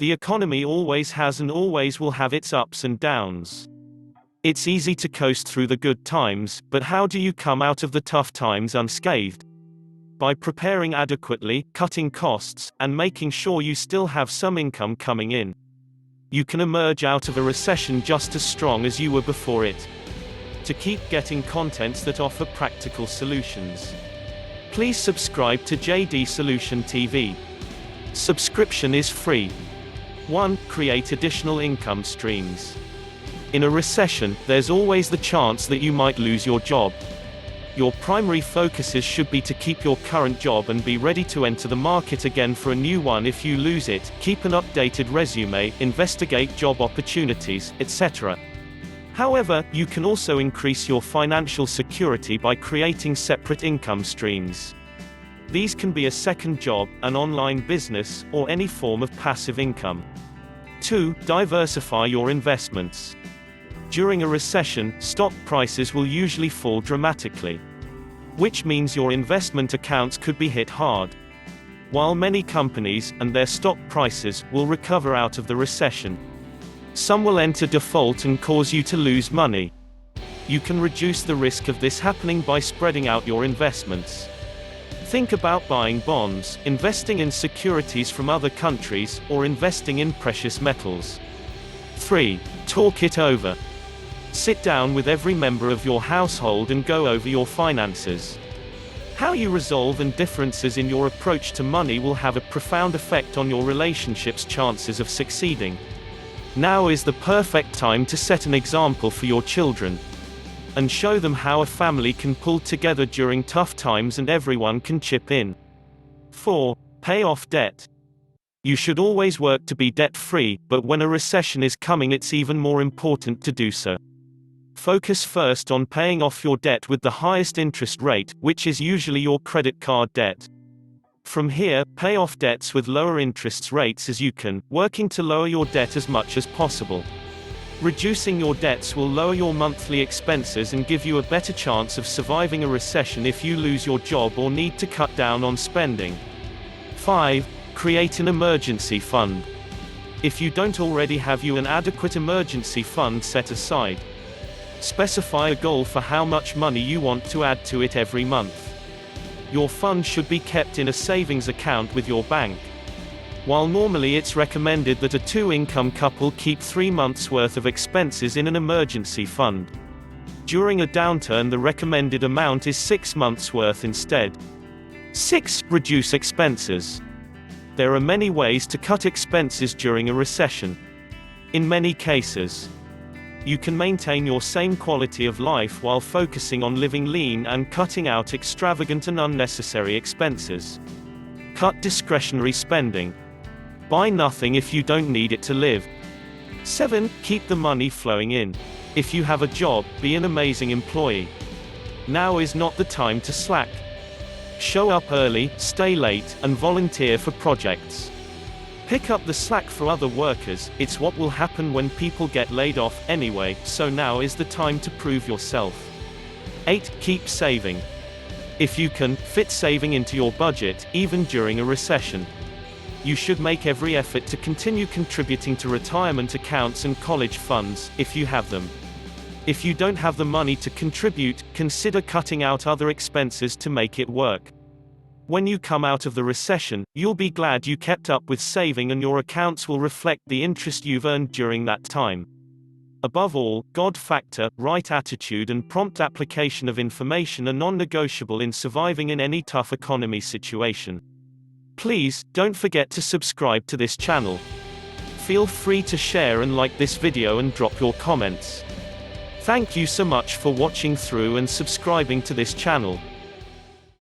The economy always has and always will have its ups and downs. It's easy to coast through the good times, but how do you come out of the tough times unscathed? By preparing adequately, cutting costs, and making sure you still have some income coming in. You can emerge out of a recession just as strong as you were before it. To keep getting contents that offer practical solutions, please subscribe to JD Solution TV. Subscription is free. 1. Create additional income streams. In a recession, there's always the chance that you might lose your job. Your primary focuses should be to keep your current job and be ready to enter the market again for a new one if you lose it. Keep an updated resume, investigate job opportunities, etc. However, you can also increase your financial security by creating separate income streams. These can be a second job, an online business, or any form of passive income. 2. Diversify your investments. During a recession, stock prices will usually fall dramatically, which means your investment accounts could be hit hard. While many companies, and their stock prices, will recover out of the recession, some will enter default and cause you to lose money. You can reduce the risk of this happening by spreading out your investments. Think about buying bonds, investing in securities from other countries, or investing in precious metals. 3. Talk it over. Sit down with every member of your household and go over your finances. How you resolve and differences in your approach to money will have a profound effect on your relationship's chances of succeeding. Now is the perfect time to set an example for your children and show them how a family can pull together during tough times and everyone can chip in. 4. Pay off debt. You should always work to be debt-free, but when a recession is coming it's even more important to do so. Focus first on paying off your debt with the highest interest rate, which is usually your credit card debt. From here, pay off debts with lower interest rates as you can, working to lower your debt as much as possible. Reducing your debts will lower your monthly expenses and give you a better chance of surviving a recession if you lose your job or need to cut down on spending. 5. Create an emergency fund. If you don't already have an adequate emergency fund set aside, specify a goal for how much money you want to add to it every month. Your fund should be kept in a savings account with your bank. While normally it's recommended that a two-income couple keep 3 months' worth of expenses in an emergency fund, during a downturn the recommended amount is 6 months' worth instead. 6. Reduce expenses. There are many ways to cut expenses during a recession. In many cases, you can maintain your same quality of life while focusing on living lean and cutting out extravagant and unnecessary expenses. Cut discretionary spending. Buy nothing if you don't need it to live. 7. Keep the money flowing in. If you have a job, be an amazing employee. Now is not the time to slack. Show up early, stay late, and volunteer for projects. Pick up the slack for other workers. It's what will happen when people get laid off anyway, so now is the time to prove yourself. 8. Keep saving. If you can, fit saving into your budget, even during a recession. You should make every effort to continue contributing to retirement accounts and college funds, if you have them. If you don't have the money to contribute, consider cutting out other expenses to make it work. When you come out of the recession, you'll be glad you kept up with saving and your accounts will reflect the interest you've earned during that time. Above all, God factor, right attitude and prompt application of information are non-negotiable in surviving in any tough economy situation. Please, don't forget to subscribe to this channel. Feel free to share and like this video and drop your comments. Thank you so much for watching through and subscribing to this channel.